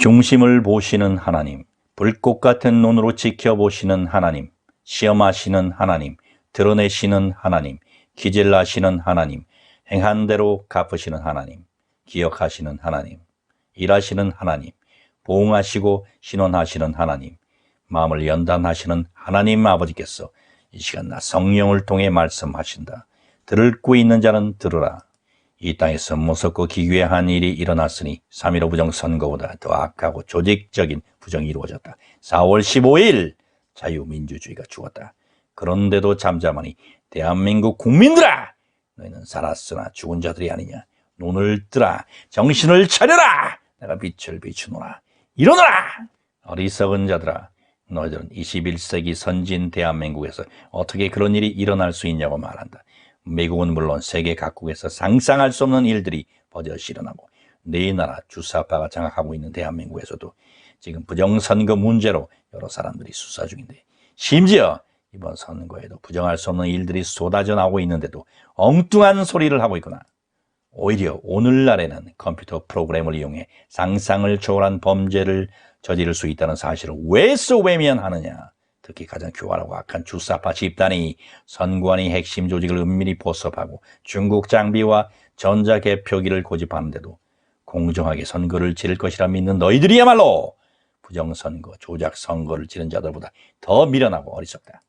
중심을 보시는 하나님, 불꽃 같은 눈으로 지켜보시는 하나님, 시험하시는 하나님, 드러내시는 하나님, 기질하시는 하나님, 행한 대로 갚으시는 하나님, 기억하시는 하나님, 일하시는 하나님, 보응하시고 신원하시는 하나님, 마음을 연단하시는 하나님 아버지께서 이 시간 나 성령을 통해 말씀하신다. 듣고 있는 자는 들으라. 이 땅에서 무섭고 기괴한 일이 일어났으니 3.15 부정선거보다 더 악하고 조직적인 부정이 이루어졌다. 4월 15일 자유민주주의가 죽었다. 그런데도 잠잠하니 대한민국 국민들아, 너희는 살았으나 죽은 자들이 아니냐. 눈을 뜨라, 정신을 차려라. 내가 빛을 비추노라. 일어나라. 어리석은 자들아, 너희들은 21세기 선진 대한민국에서 어떻게 그런 일이 일어날 수 있냐고 말한다. 미국은 물론 세계 각국에서 상상할 수 없는 일들이 버젓이 일어나고, 네 나라 주사파가 장악하고 있는 대한민국에서도 지금 부정선거 문제로 여러 사람들이 수사 중인데, 심지어 이번 선거에도 부정할 수 없는 일들이 쏟아져 나오고 있는데도 엉뚱한 소리를 하고 있구나. 오히려 오늘날에는 컴퓨터 프로그램을 이용해 상상을 초월한 범죄를 저지를 수 있다는 사실을 왜소 외면하느냐. 특히 가장 교활하고 악한 주사파 집단이 선관위 핵심 조직을 은밀히 포섭하고 중국 장비와 전자개표기를 고집하는데도 공정하게 선거를 치를 것이라 믿는 너희들이야말로 부정선거, 조작선거를 치른 자들보다 더 미련하고 어리석다.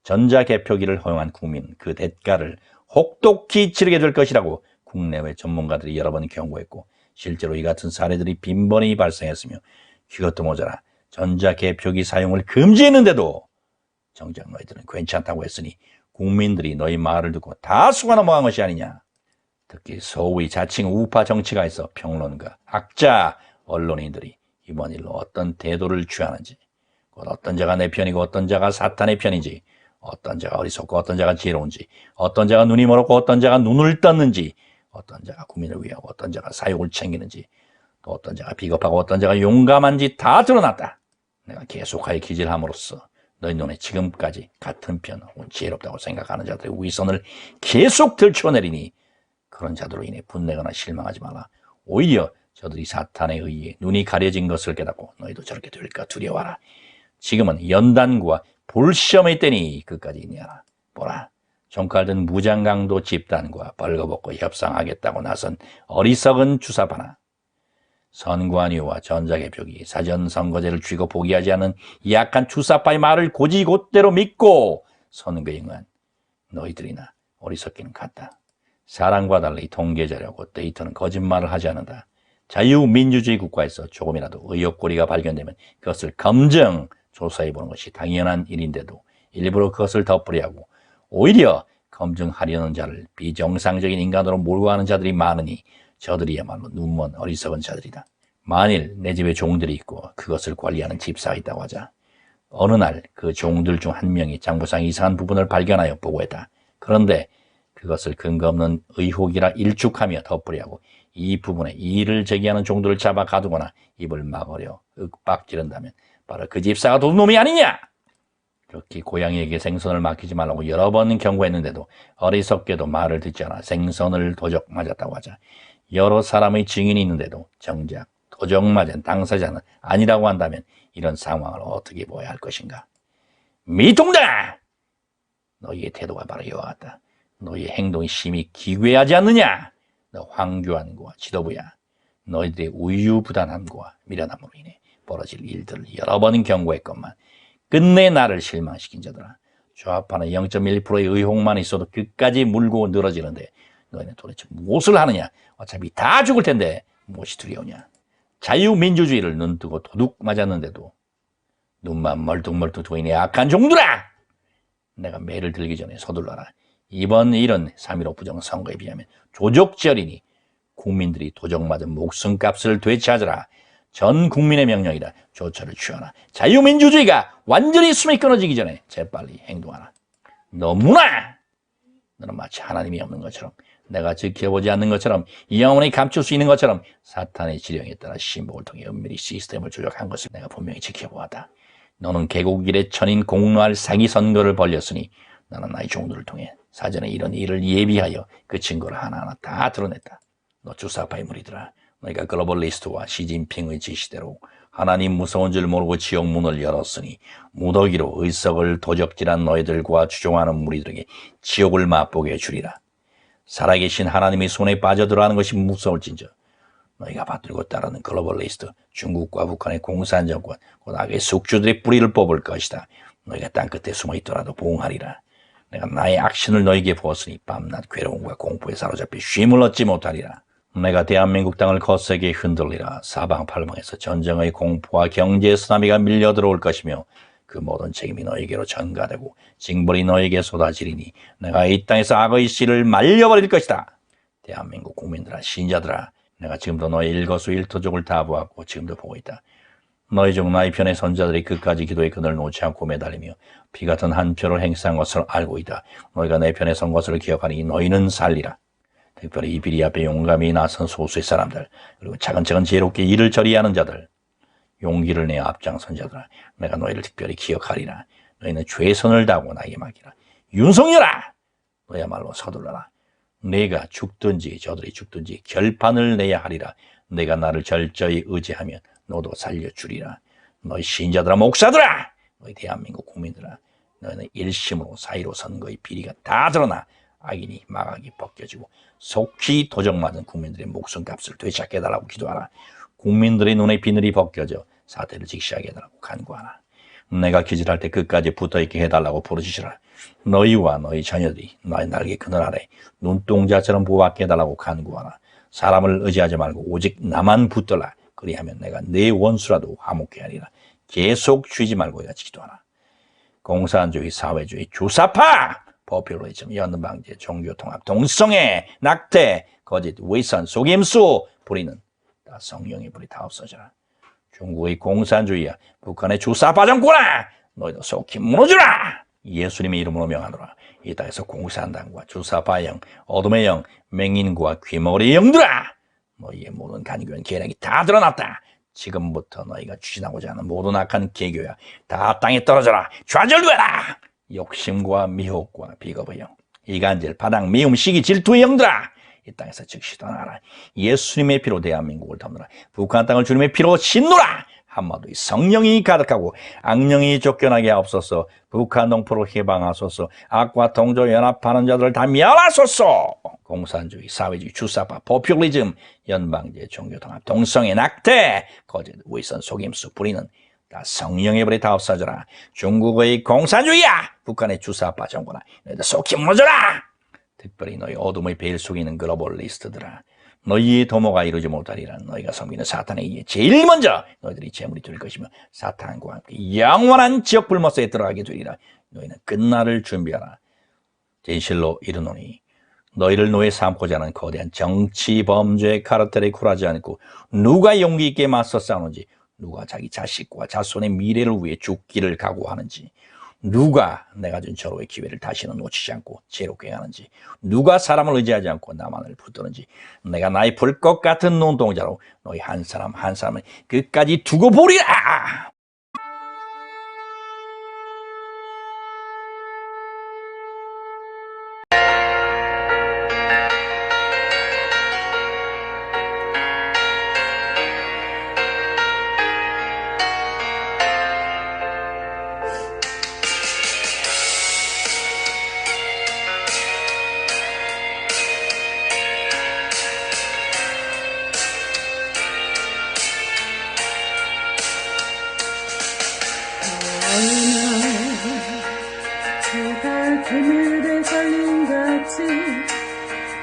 전자개표기를 허용한 국민은 그 대가를 혹독히 치르게 될 것이라고 국내외 전문가들이 여러 번 경고했고, 실제로 이 같은 사례들이 빈번히 발생했으며, 그것도 모자라 전자개표기 사용을 금지했는데도 정작 너희들은 괜찮다고 했으니 국민들이 너희 말을 듣고 다수가 넘어간 것이 아니냐. 특히 소위 자칭 우파 정치가에서 평론가, 학자, 언론인들이 이번 일로 어떤 태도를 취하는지, 곧 어떤 자가 내 편이고 어떤 자가 사탄의 편인지, 어떤 자가 어리석고 어떤 자가 지혜로운지, 어떤 자가 눈이 멀었고 어떤 자가 눈을 떴는지, 어떤 자가 국민을 위하고 어떤 자가 사욕을 챙기는지, 또 어떤 자가 비겁하고 어떤 자가 용감한지 다 드러났다. 내가 계속하여 기질함으로써 너희 눈에 지금까지 같은 편 혹은 지혜롭다고 생각하는 자들의 위선을 계속 들춰내리니, 그런 자들로 인해 분내거나 실망하지 마라. 오히려 저들이 사탄에 의해 눈이 가려진 것을 깨닫고 너희도 저렇게 될까 두려워하라. 지금은 연단과 불시험의 때니 그까지 있냐라. 보라, 종칼든 무장강도 집단과 벌거벗고 협상하겠다고 나선 어리석은 주사파나, 선관위와 전자개표기, 사전선거제를 쥐고 포기하지 않은 약한 주사파의 말을 곧이곧대로 믿고 선거에 응한 너희들이나 어리석기는 같다. 사람과 달리 통계자료고 데이터는 거짓말을 하지 않는다. 자유민주주의 국가에서 조금이라도 의혹거리가 발견되면 그것을 검증, 조사해보는 것이 당연한 일인데도 일부러 그것을 덮으려고 오히려 검증하려는 자를 비정상적인 인간으로 몰고 가는 자들이 많으니 저들이야말로 눈먼 어리석은 자들이다. 만일 내 집에 종들이 있고 그것을 관리하는 집사가 있다고 하자. 어느 날 그 종들 중 한 명이 장부상 이상한 부분을 발견하여 보고했다. 그런데 그것을 근거 없는 의혹이라 일축하며 덮으려고 이 부분에 이의를 제기하는 종들을 잡아 가두거나 입을 막으려 윽박지른다면 바로 그 집사가 도둑놈이 아니냐! 그렇게 고양이에게 생선을 맡기지 말라고 여러 번 경고했는데도 어리석게도 말을 듣지 않아 생선을 도적 맞았다고 하자. 여러 사람의 증인이 있는데도 정작 도적 맞은 당사자는 아니라고 한다면 이런 상황을 어떻게 보아야 할 것인가? 미통다! 너희의 태도가 바로 이와 같다. 너희의 행동이 심히 기괴하지 않느냐? 너 황교안과 지도부야. 너희들의 우유부단함과 미련함으로 인해 벌어질 일들을 여러 번 경고했건만 끝내 나를 실망시킨 자들아. 좌파는 0.1%의 의혹만 있어도 끝까지 물고 늘어지는데 너희는 도대체 무엇을 하느냐? 어차피 다 죽을 텐데 무엇이 두려우냐? 자유민주주의를 눈뜨고 도둑 맞았는데도 눈만 멀뚱멀뚱 두이네 악한 종들아! 내가 매를 들기 전에 서둘러라. 이번 일은 3.15 부정선거에 비하면 조족절이니 국민들이 도적 맞은 목숨값을 되찾으라. 전 국민의 명령이다. 조처를 취하라. 자유민주주의가 완전히 숨이 끊어지기 전에 재빨리 행동하라. 너무나! 너는 마치 하나님이 없는 것처럼, 내가 지켜보지 않는 것처럼, 영원히 감출 수 있는 것처럼 사탄의 지령에 따라 신복을 통해 은밀히 시스템을 조작한 것을 내가 분명히 지켜보았다. 너는 개국 이래 천인 공로할 사기 선거를 벌였으니 나는 나의 종들을 통해 사전에 이런 일을 예비하여 그 증거를 하나하나 다 드러냈다. 너 주사파의 무리들아, 너희가 글로벌리스트와 시진핑의 지시대로 하나님 무서운 줄 모르고 지옥 문을 열었으니 무더기로 의석을 도적질한 너희들과 추종하는 무리들에게 지옥을 맛보게 해주리라. 살아계신 하나님의 손에 빠져들어가는 것이 무서울진저 너희가 받들고 따르는 글로벌리스트, 중국과 북한의 공산정권, 곧 악의 숙주들의 뿌리를 뽑을 것이다. 너희가 땅끝에 숨어있더라도 보응하리라. 내가 나의 악신을 너희에게 부었으니 밤낮 괴로움과 공포에 사로잡혀 쉼을 얻지 못하리라. 내가 대한민국 땅을 거세게 흔들리라. 사방팔방에서 전쟁의 공포와 경제의 쓰나미가 밀려들어올 것이며 그 모든 책임이 너희에게로 전가되고 징벌이 너희에게 쏟아지리니 내가 이 땅에서 악의 씨를 말려버릴 것이다. 대한민국 국민들아, 신자들아, 내가 지금도 너희 일거수일투족을 다 보았고 지금도 보고 있다. 너희 중 나의 편의 선자들이 끝까지 기도의 그늘을 놓지 않고 매달리며 피 같은 한 표를 행사한 것을 알고 있다. 너희가 내 편에 선 것을 기억하니 너희는 살리라. 특별히 이 비리 앞에 용감히 나선 소수의 사람들, 그리고 차근차근 지혜롭게 일을 처리하는 자들, 용기를 내어 앞장선 자들아, 내가 너희를 특별히 기억하리라. 너희는 최선을 다하고 나에게 맡기라. 윤석열아! 너야말로 서둘러라. 내가 죽든지 저들이 죽든지 결판을 내야 하리라. 내가 나를 철저히 의지하면 너도 살려주리라. 너희 신자들아, 목사들아, 너희 대한민국 국민들아, 너희는 일심으로 사이로 선거의 비리가 다 드러나 악인이 마각이 벗겨지고 속히 도적맞은 국민들의 목숨값을 되찾게 해달라고 기도하라. 국민들의 눈에 비늘이 벗겨져 사태를 직시하게 해달라고 간구하라. 내가 기질할 때 끝까지 붙어있게 해달라고 부르짖으라. 너희와 너희 자녀들이 나의 날개 그늘 아래 눈동자처럼 부합게 해달라고 간구하라. 사람을 의지하지 말고 오직 나만 붙들라. 그리하면 내가 내 원수라도 화목케 하리라. 계속 쉬지 말고 같이 기도하라. 공산주의, 사회주의, 주사파, 포퓰리즘, 연방제, 종교통합, 동성애, 낙태, 거짓, 위선, 속임수, 불의는 다 성령의 불이 다 없어져라. 중국의 공산주의야, 북한의 주사파 정권아, 너희도 속히 무너져라. 예수님의 이름으로 명하노라. 이 땅에서 공산당과 주사파 영, 어둠의 영, 맹인과 귀머거리 영들아, 너희의 모든 간교한 계략이 다 드러났다. 지금부터 너희가 추진하고자 하는 모든 악한 계교야, 다 땅에 떨어져라. 좌절되라. 욕심과 미혹과 비겁의 영, 이간질, 바닥, 미움, 시기, 질투의 영들아, 이 땅에서 즉시 떠나라. 예수님의 피로 대한민국을 덮느라. 북한 땅을 주님의 피로 씻노라. 한마디로 성령이 가득하고 악령이 쫓겨나게 하옵소서. 북한 동포로 해방하소서. 악과 동조 연합하는 자들을 다 멸하소서. 공산주의, 사회주의, 주사파, 포퓰리즘, 연방제, 종교통합, 동성애, 낙태, 거짓, 위선, 속임수, 불의는 다 성령의 불에 다 없어져라. 중국의 공산주의야, 북한의 주사파 정권아, 너희들 속히 무너져라. 특별히 너희 어둠의 베일 속에 있는 글로벌리스트들아, 너희의 도모가 이루지 못하리라. 너희가 섬기는 사탄에게 제일 먼저 너희들이 재물이 될 것이며 사탄과 함께 영원한 지옥 불못에 들어가게 되리라. 너희는 끝날을 준비하라. 진실로 이르노니 너희를 노예 삼고자 하는 거대한 정치, 범죄, 카르텔에 굴하지 않고 누가 용기 있게 맞서 싸우는지, 누가 자기 자식과 자손의 미래를 위해 죽기를 각오하는지, 누가 내가 준 절호의 기회를 다시는 놓치지 않고 지혜롭게 하는지, 누가 사람을 의지하지 않고 나만을 붙드는지, 내가 나의 불꽃 같은 눈동자로 너희 한 사람 한 사람을 끝까지 두고 보리라. 그늘에 걸린 같이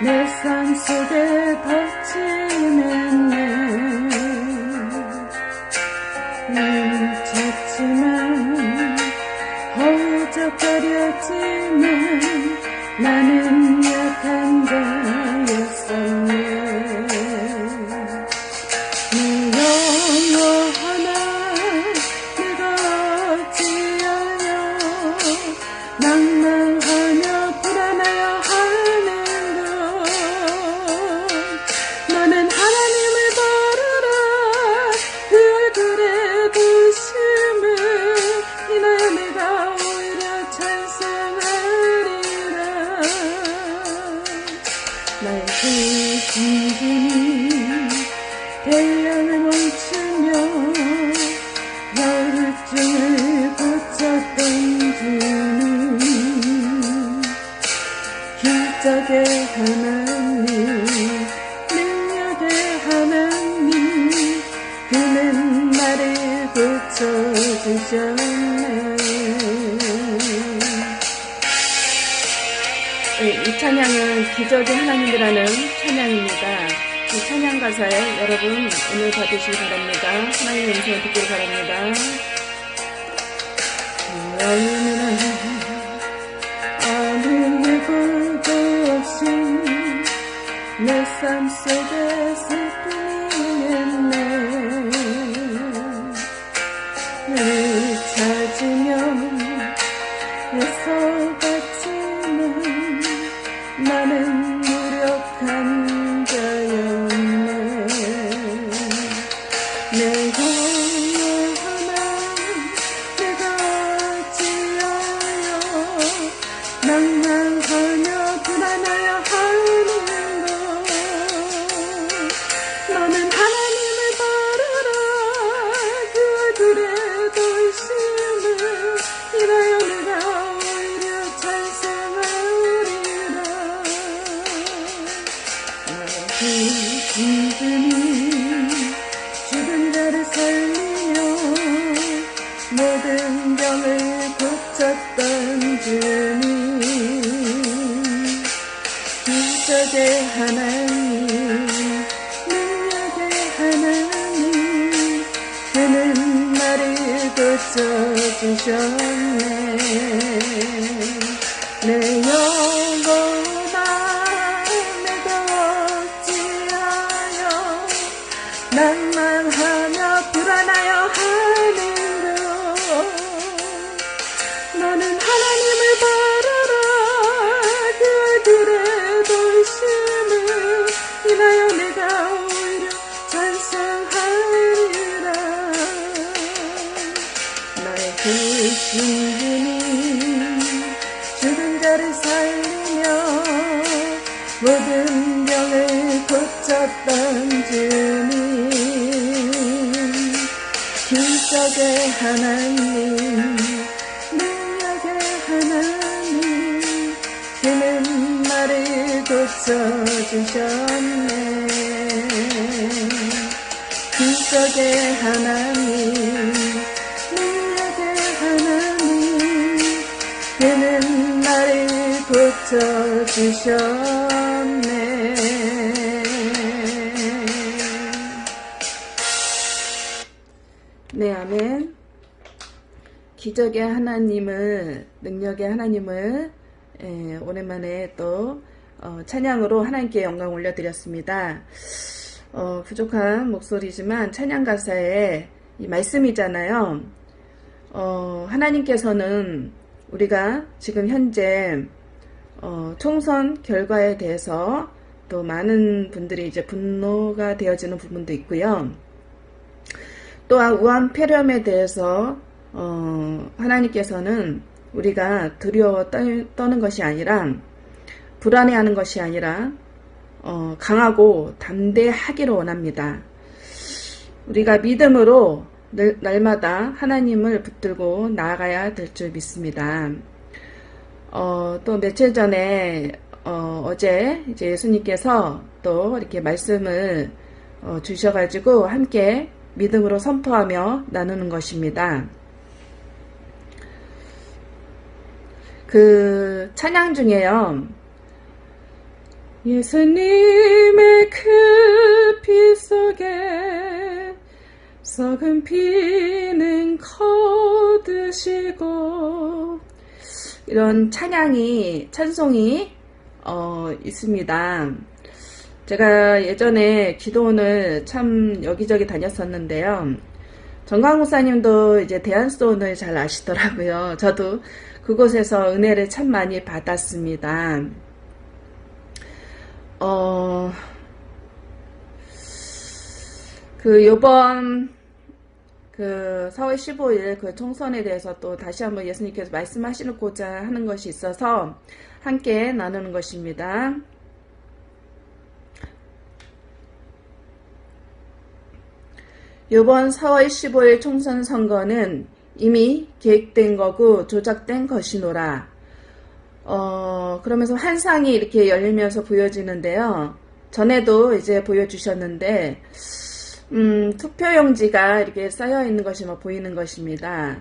내 삶 속에 덮치는 미쳤지만 허우적거렸지만 나는 약한 자였었네. 내 영어 하나 내가 어찌하여 낭망하며 불안하여 하는가. 너는 하나님을 바라라. 그 얼굴에 부심을 인하여 내가 오히려 찬송하리라. 나의 그 신분이 태양을 멈추며 열증을 고쳤던 주는 기적의 하나님, 능력의 하나님, 그는 나를 고쳐주셨네. 이 찬양은 기적의 하나님이라는 찬양입니다. 이 찬양 가사에 여러분 은혜 받으시기 바랍니다. 하나님의 음성을 듣기를 바랍니다. 아무 예고도 없이 내 삶 속에 슬픔이 있네. 늘 찾으며 애써봤지만 나는 무력한 자였네. 내 영원하나 내가 어찌하여 낭만하며 불안하여 하는가. 너는 하나님을 바라라. 그 얼굴에 돌심을 인하여 내가 오히려 찬송하리라. 그 진분이 죽은 자를 살리며 모든 병을 고쳤던 주님, 기적의 하나님, 능력의 하나님, 그는 나를 고쳐주셨네. 내 영혼아 내가 어찌하여 낭만하며 불안하여 하는가. 너는 하나님을 바라라. 그 얼굴에 돌심을 인하여 내가 오히려 찬송하리라. 나의 크신 분이 죽은 자를 살리며 모든 병을 고쳤던 주님, 기적의 하나님, 능력의 하나님, 그는 나를 고쳐주셨네. 기적의 하나님, 능력의 하나님, 그는 나를 고쳐주셨네. 네, 아멘. 기적의 하나님을, 능력의 하나님을 오랜만에 또 찬양으로 하나님께 영광 올려드렸습니다. 부족한 목소리지만 찬양 가사에 이 말씀이잖아요. 하나님께서는 우리가 지금 현재 총선 결과에 대해서 또 많은 분들이 이제 분노가 되어지는 부분도 있고요. 또한 우한 폐렴에 대해서 하나님께서는 우리가 두려워 떠는 것이 아니라, 불안해하는 것이 아니라 강하고 담대하기를 원합니다. 우리가 믿음으로 날마다 하나님을 붙들고 나아가야 될 줄 믿습니다. 또 며칠 전에 어제 이제 예수님께서 또 이렇게 말씀을 주셔가지고 함께 믿음으로 선포하며 나누는 것입니다. 그 찬양 중에요, 예수님의 그 피 속에 썩은 피는 거두시고, 이런 찬송이 있습니다. 제가 예전에 기도원을 참 여기저기 다녔었는데요. 정강목사님도 이제 대한수도원을 잘 아시더라고요. 저도 그곳에서 은혜를 참 많이 받았습니다. 요번 4월 15일 그 총선에 대해서 또 다시 한번 예수님께서 말씀하시고자 하는 것이 있어서 함께 나누는 것입니다. 이번 4월 15일 총선 선거는 이미 계획된 거고 조작된 것이노라. 그러면서 환상이 이렇게 열리면서 보여지는데요. 전에도 이제 보여주셨는데, 투표용지가 이렇게 쌓여 있는 것이 보이는 것입니다.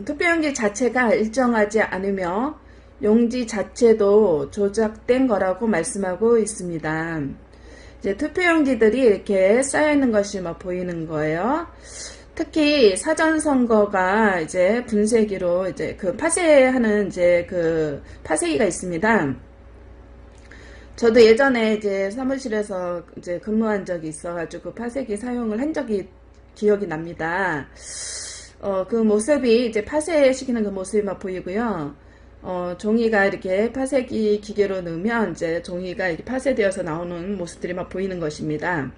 투표용지 자체가 일정하지 않으며 용지 자체도 조작된 거라고 말씀하고 있습니다. 이제 투표용지들이 이렇게 쌓여 있는 것이 보이는 거예요. 특히 사전선거가 이제 분쇄기로 이제 파쇄하는 이제 파쇄기가 있습니다. 저도 예전에 이제 사무실에서 이제 근무한 적이 있어가지고 파쇄기 사용을 한 적이 기억이 납니다. 그 모습이 이제 파쇄시키는 그 모습이 보이고요. 종이가 이렇게 파쇄기 기계로 넣으면 이제 종이가 이렇게 파쇄되어서 나오는 모습들이 보이는 것입니다.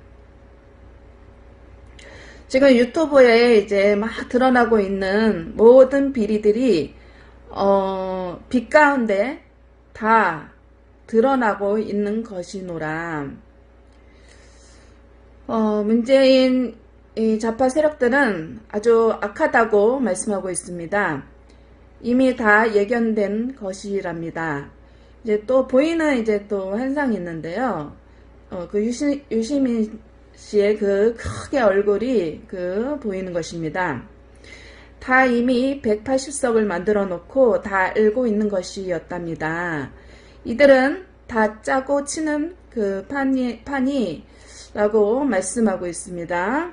지금 유튜브에 이제 드러나고 있는 모든 비리들이 빛 가운데 다 드러나고 있는 것이노라. 문재인 좌파 세력들은 아주 악하다고 말씀하고 있습니다. 이미 다 예견된 것이랍니다. 이제 또 보이는 이제 또 현상이 있는데요. 유시민 씨의 크게 얼굴이 보이는 것입니다. 다 이미 180석을 만들어 놓고 다 알고 있는 것이었답니다. 이들은 다 짜고 치는 판이라고 말씀하고 있습니다.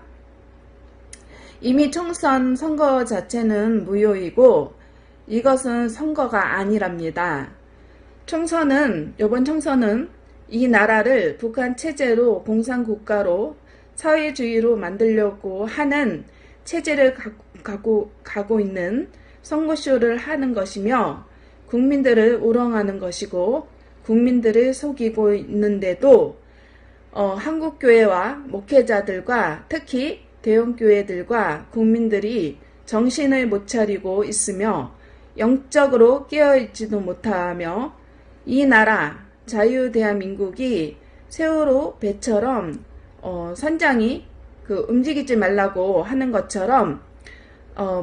이미 총선 선거 자체는 무효이고 이것은 선거가 아니랍니다. 이번 총선은 이 나라를 북한 체제로 공산국가로 사회주의로 만들려고 하는 체제를 가고 있는 선거쇼를 하는 것이며 국민들을 우롱하는 것이고 국민들을 속이고 있는데도 한국교회와 목회자들과 특히 대형교회들과 국민들이 정신을 못 차리고 있으며 영적으로 깨어있지도 못하며 이 나라 자유대한민국이 세월호 배처럼 선장이 움직이지 말라고 하는 것처럼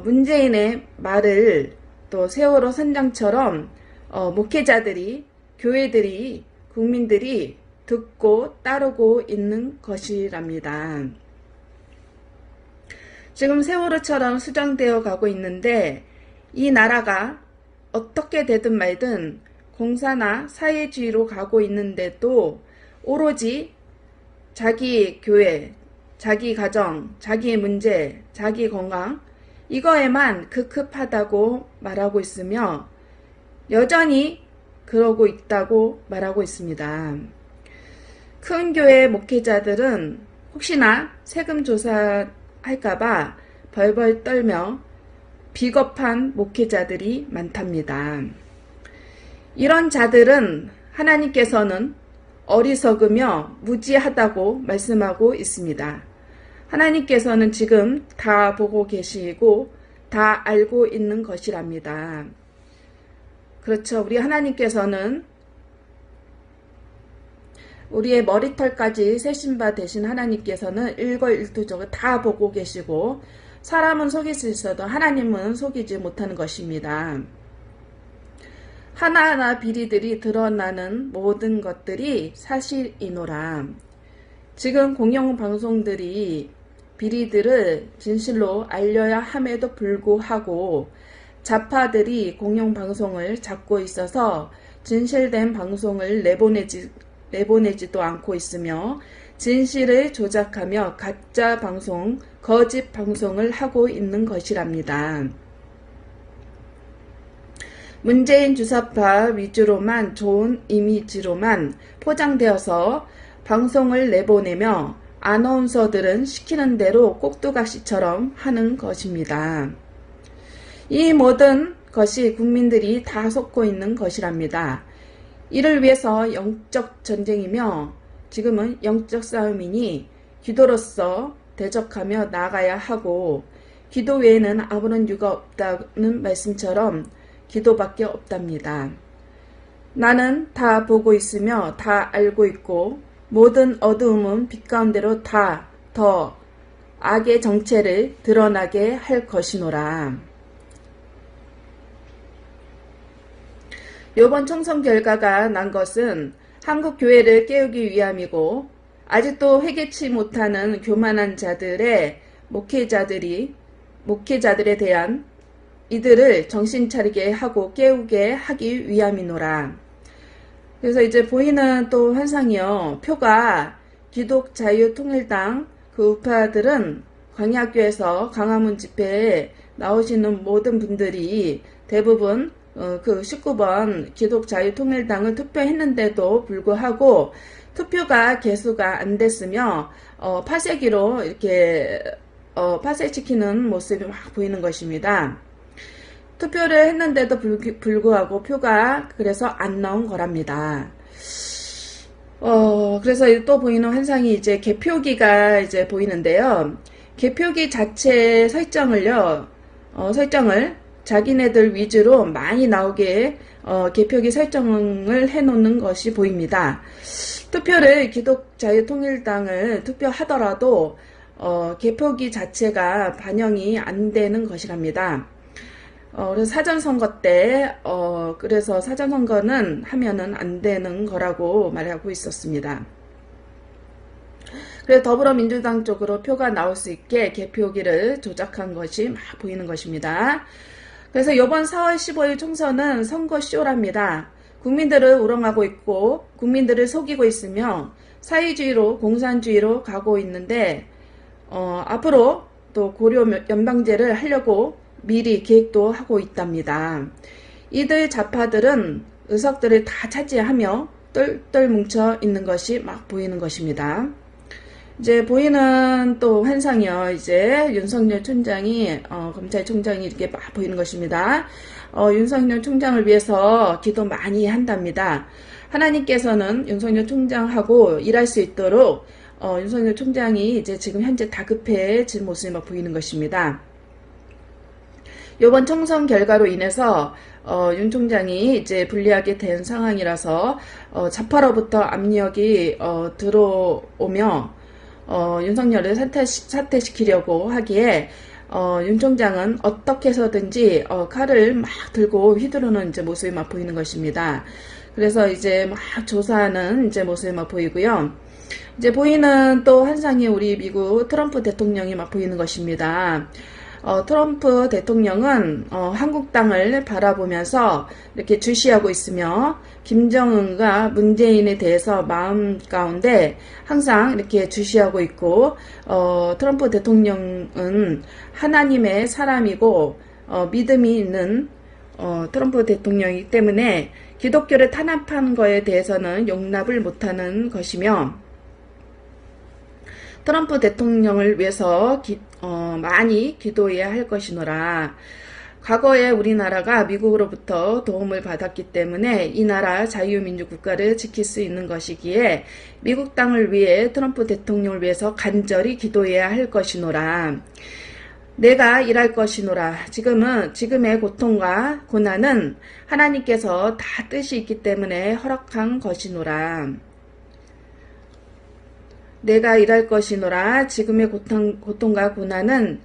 문재인의 말을 또 세월호 선장처럼 목회자들이 교회들이 국민들이 듣고 따르고 있는 것이랍니다. 지금 세월호처럼 수정되어 가고 있는데 이 나라가 어떻게 되든 말든 공사나 사회주의로 가고 있는데도 오로지 자기 교회, 자기 가정, 자기 문제, 자기 건강 이거에만 급급하다고 말하고 있으며 여전히 그러고 있다고 말하고 있습니다. 큰 교회 목회자들은 혹시나 세금 조사할까봐 벌벌 떨며 비겁한 목회자들이 많답니다. 이런 자들은 하나님께서는 어리석으며 무지하다고 말씀하고 있습니다. 하나님께서는 지금 다 보고 계시고 다 알고 있는 것이랍니다. 그렇죠. 우리 하나님께서는 우리의 머리털까지 세신 바 되신 하나님께서는 일거일투족을 다 보고 계시고 사람은 속일 수 있어도 하나님은 속이지 못하는 것입니다. 하나하나 비리들이 드러나는 모든 것들이 사실이노라. 지금 공영방송들이 비리들을 진실로 알려야 함에도 불구하고 좌파들이 공영방송을 잡고 있어서 진실된 방송을 내보내지도 않고 있으며 진실을 조작하며 가짜 방송, 거짓 방송을 하고 있는 것이랍니다. 문재인 주사파 위주로만 좋은 이미지로만 포장되어서 방송을 내보내며 아나운서들은 시키는 대로 꼭두각시처럼 하는 것입니다. 이 모든 것이 국민들이 다 속고 있는 것이랍니다. 이를 위해서 영적 전쟁이며 지금은 영적 싸움이니 기도로서 대적하며 나아가야 하고 기도 외에는 아무런 유가 없다는 말씀처럼 기도밖에 없답니다. 나는 다 보고 있으며 다 알고 있고 모든 어두움은 빛 가운데로 다 더 악의 정체를 드러나게 할 것이노라. 이번 총선 결과가 난 것은 한국 교회를 깨우기 위함이고, 아직도 회개치 못하는 교만한 자들의 목회자들에 대한 이들을 정신 차리게 하고 깨우게 하기 위함이노라. 그래서 이제 보이는 또 현상이요. 표가 기독자유통일당 그 우파들은 광야교에서 광화문 집회에 나오시는 모든 분들이 대부분 그 19번 기독자유통일당을 투표했는데도 불구하고 투표가 개수가 안 됐으며 파쇄기로 이렇게 파쇄시키는 모습이 막 보이는 것입니다. 투표를 했는데도 불구하고 표가 그래서 안 나온 거랍니다. 그래서 또 보이는 현상이 이제 개표기가 이제 보이는데요. 개표기 자체 설정을 자기네들 위주로 많이 나오게 개표기 설정을 해놓는 것이 보입니다. 투표를 기독자유통일당을 투표하더라도 개표기 자체가 반영이 안 되는 것이랍니다. 그래서 사전선거 때, 그래서 사전선거는 하면은 안 되는 거라고 말하고 있었습니다. 그래서 더불어민주당 쪽으로 표가 나올 수 있게 개표기를 조작한 것이 막 보이는 것입니다. 그래서 이번 4월 15일 총선은 선거쇼랍니다. 국민들을 우롱하고 있고, 국민들을 속이고 있으며, 사회주의로, 공산주의로 가고 있는데, 앞으로 또 고려 연방제를 하려고 미리 계획도 하고 있답니다. 이들 좌파들은 의석들을 다 차지하며 똘똘 뭉쳐 있는 것이 막 보이는 것입니다. 이제 보이는 또 현상이요. 이제 윤석열 총장이 검찰총장이 이렇게 막 보이는 것입니다. 윤석열 총장을 위해서 기도 많이 한답니다. 하나님께서는 윤석열 총장하고 일할 수 있도록 윤석열 총장이 이제 지금 현재 다급해진 모습이 막 보이는 것입니다. 이번 총선 결과로 인해서 윤 총장이 이제 불리하게 된 상황이라서 좌파로부터 압력이 들어오며 윤석열을 사퇴시키려고 하기에 윤 총장은 어떻게 해서든지 칼을 막 들고 휘두르는 이제 모습이 막 보이는 것입니다. 그래서 이제 막 조사하는 이제 모습이 막 보이고요. 이제 보이는 또 현상이 우리 미국 트럼프 대통령이 막 보이는 것입니다. 트럼프 대통령은 한국 땅을 바라보면서 이렇게 주시하고 있으며 김정은과 문재인에 대해서 마음 가운데 항상 이렇게 주시하고 있고 트럼프 대통령은 하나님의 사람이고 믿음이 있는 트럼프 대통령이기 때문에 기독교를 탄압한 거에 대해서는 용납을 못하는 것이며 트럼프 대통령을 위해서 많이 기도해야 할 것이노라. 과거에 우리나라가 미국으로부터 도움을 받았기 때문에 이 나라 자유민주국가를 지킬 수 있는 것이기에 미국 땅을 위해 트럼프 대통령을 위해서 간절히 기도해야 할 것이노라. 내가 일할 것이노라. 지금의 고통과 고난은 하나님께서 다 뜻이 있기 때문에 허락한 것이노라. 내가 일할 것이노라. 지금의 고통과 고난은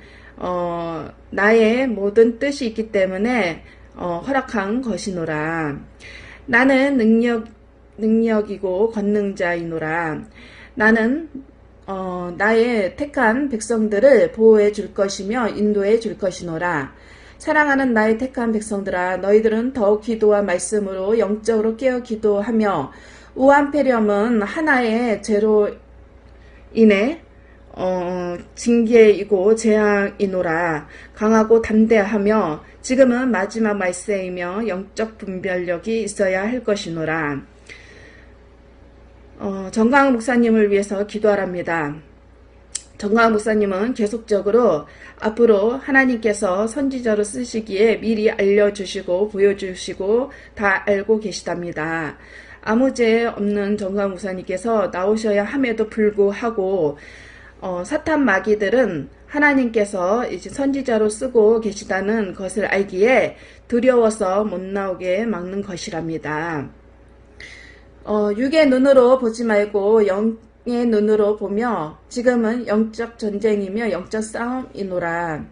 나의 모든 뜻이 있기 때문에 허락한 것이노라. 나는 능력이고 권능자이노라. 나는 나의 택한 백성들을 보호해 줄 것이며 인도해 줄 것이노라. 사랑하는 나의 택한 백성들아, 너희들은 더욱 기도와 말씀으로 영적으로 깨어 기도하며 우한폐렴은 하나의 죄로 인해 징계이고 재앙이노라. 강하고 담대하며 지금은 마지막 말세이며 영적 분별력이 있어야 할 것이노라. 정광 목사님을 위해서 기도하랍니다. 정광 목사님은 계속적으로 앞으로 하나님께서 선지자로 쓰시기에 미리 알려주시고 보여주시고 다 알고 계시답니다. 아무 죄 없는 정광 목사님께서 나오셔야 함에도 불구하고 사탄 마귀들은 하나님께서 이제 선지자로 쓰고 계시다는 것을 알기에 두려워서 못 나오게 막는 것이랍니다. 육의 눈으로 보지 말고 영의 눈으로 보며 지금은 영적 전쟁이며 영적 싸움이노라.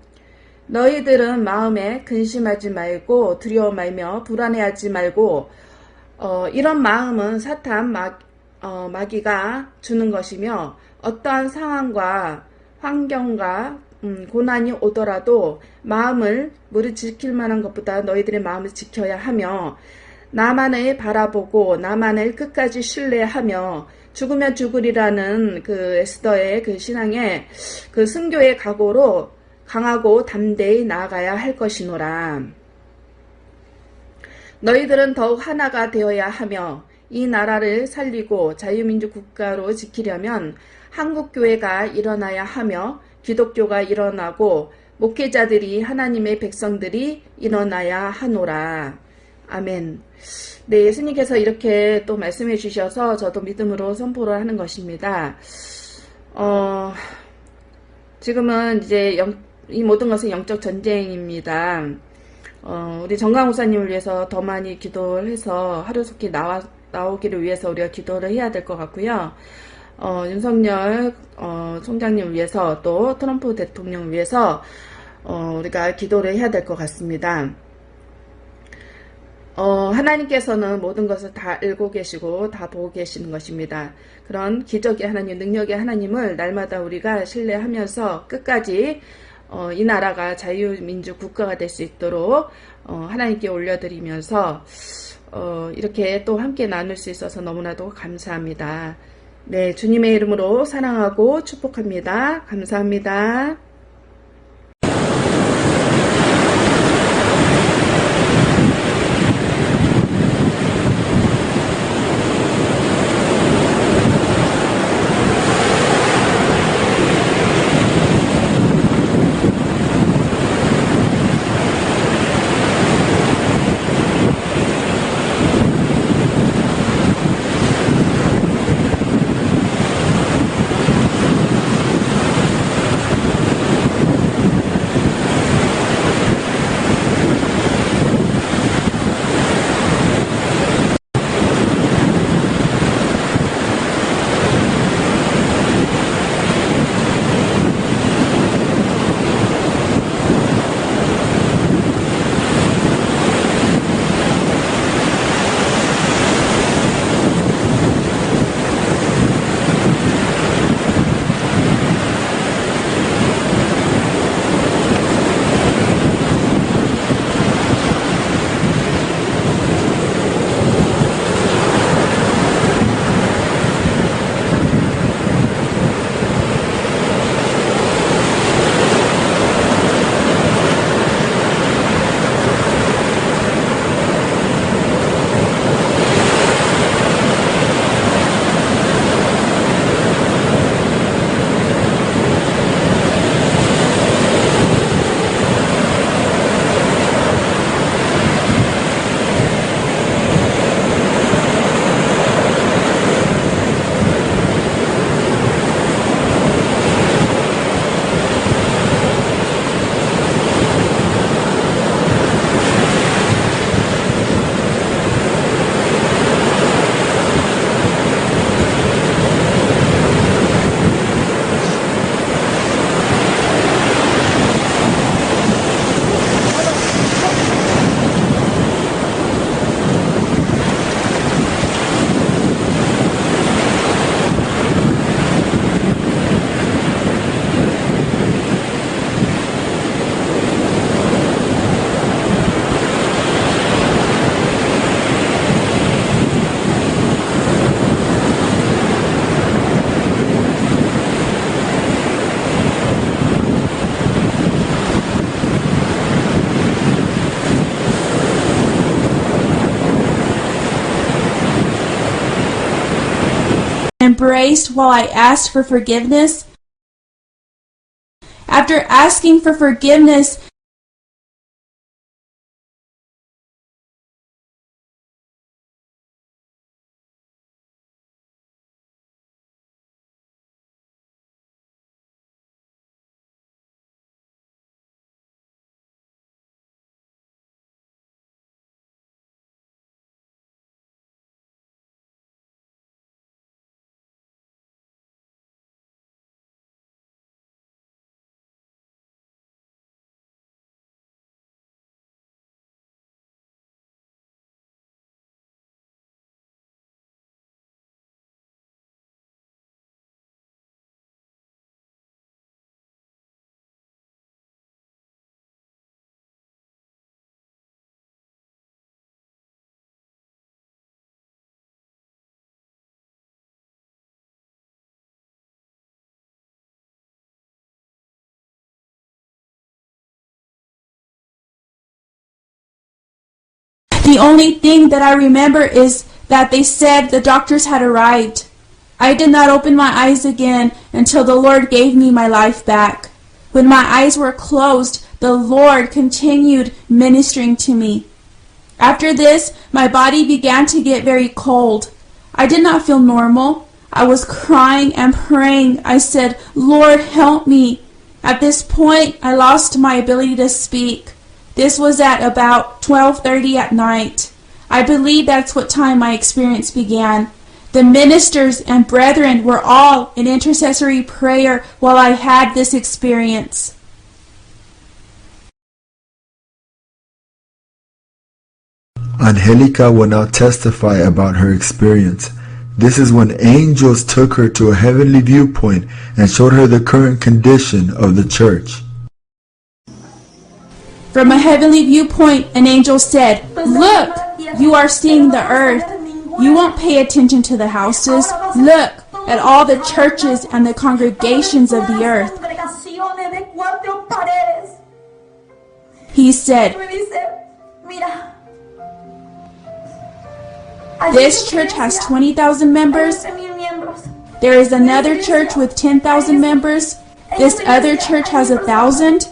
너희들은 마음에 근심하지 말고 두려워 말며 불안해하지 말고 이런 마음은 사탄 마귀가 주는 것이며 어떠한 상황과 환경과 고난이 오더라도 마음을 무릇 지킬 만한 것보다 너희들의 마음을 지켜야 하며 나만을 바라보고 나만을 끝까지 신뢰하며 죽으면 죽으리라는 그 에스더의 그 신앙의 그 순교의 각오로 강하고 담대히 나아가야 할 것이노라. 너희들은 더욱 하나가 되어야 하며 이 나라를 살리고 자유민주 국가로 지키려면 한국교회가 일어나야 하며 기독교가 일어나고 목회자들이 하나님의 백성들이 일어나야 하노라. 아멘. 네, 예수님께서 이렇게 또 말씀해 주셔서 저도 믿음으로 선포를 하는 것입니다. 지금은 이제 이 모든 것은 영적 전쟁입니다. 우리 정강 목사님을 위해서 더 많이 기도를 해서 하루속히 나오기를 위해서 우리가 기도를 해야 될 것 같고요. 윤석열 총장님을 위해서 또 트럼프 대통령을 위해서 우리가 기도를 해야 될 것 같습니다. 하나님께서는 모든 것을 다 알고 계시고 다 보고 계시는 것입니다. 그런 기적의 하나님, 능력의 하나님을 날마다 우리가 신뢰하면서 끝까지 이 나라가 자유민주 국가가 될 수 있도록 하나님께 올려드리면서 이렇게 또 함께 나눌 수 있어서 너무나도 감사합니다. 네, 주님의 이름으로 사랑하고 축복합니다. 감사합니다. Embraced while I asked for forgiveness. After asking for forgiveness, The only thing that I remember is that they said the doctors had arrived. I did not open my eyes again until the Lord gave me my life back. When my eyes were closed, the Lord continued ministering to me. After this, my body began to get very cold. I did not feel normal. I was crying and praying. I said, Lord, help me. At this point, I lost my ability to speak. This was at about 12:30 at night. I believe that's what time my experience began. The ministers and brethren were all in intercessory prayer while I had this experience. Angelica will now testify about her experience. This is when angels took her to a heavenly viewpoint and showed her the current condition of the church. From a heavenly viewpoint, an angel said, Look, you are seeing the earth. You won't pay attention to the houses. Look at all the churches and the congregations of the earth. He said, this church has 20,000 members. There is another church with 10,000 members. This other church has 1,000.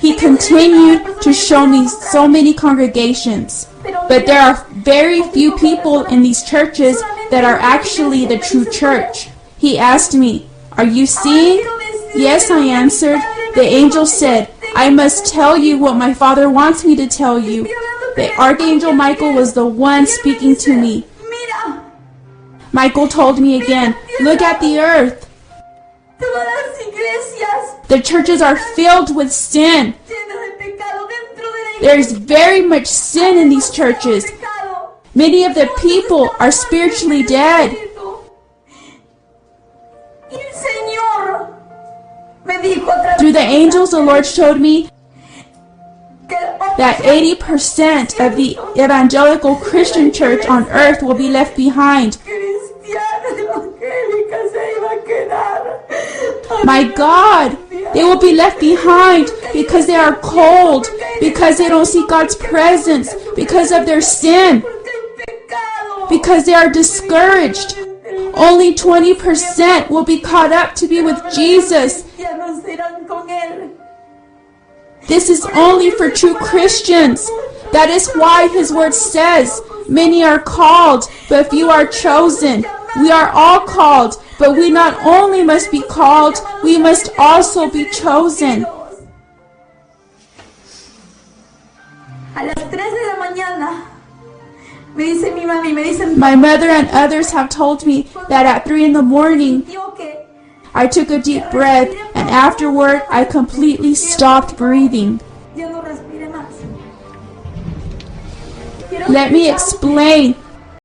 He continued to show me so many congregations. But there are very few people in these churches that are actually the true church. He asked me, Are you seeing? Yes, I answered. The angel said, I must tell you what my Father wants me to tell you. The Archangel Michael was the one speaking to me. Michael told me again, Look at the earth. The churches are filled with sin. There is very much sin in these churches. Many of the people are spiritually dead. Through the angels, the Lord showed me that 80% of the evangelical Christian church on earth will be left behind. My God, they will be left behind because they are cold, because they don't see God's presence, because of their sin, because they are discouraged. Only 20% will be caught up to be with Jesus. This is only for true Christians. That is why His Word says, many are called, but few are chosen. We are all called, but we not only must be called, we must also be chosen. My mother and others have told me that at 3 in the morning, I took a deep breath, and afterward, I completely stopped breathing. Let me explain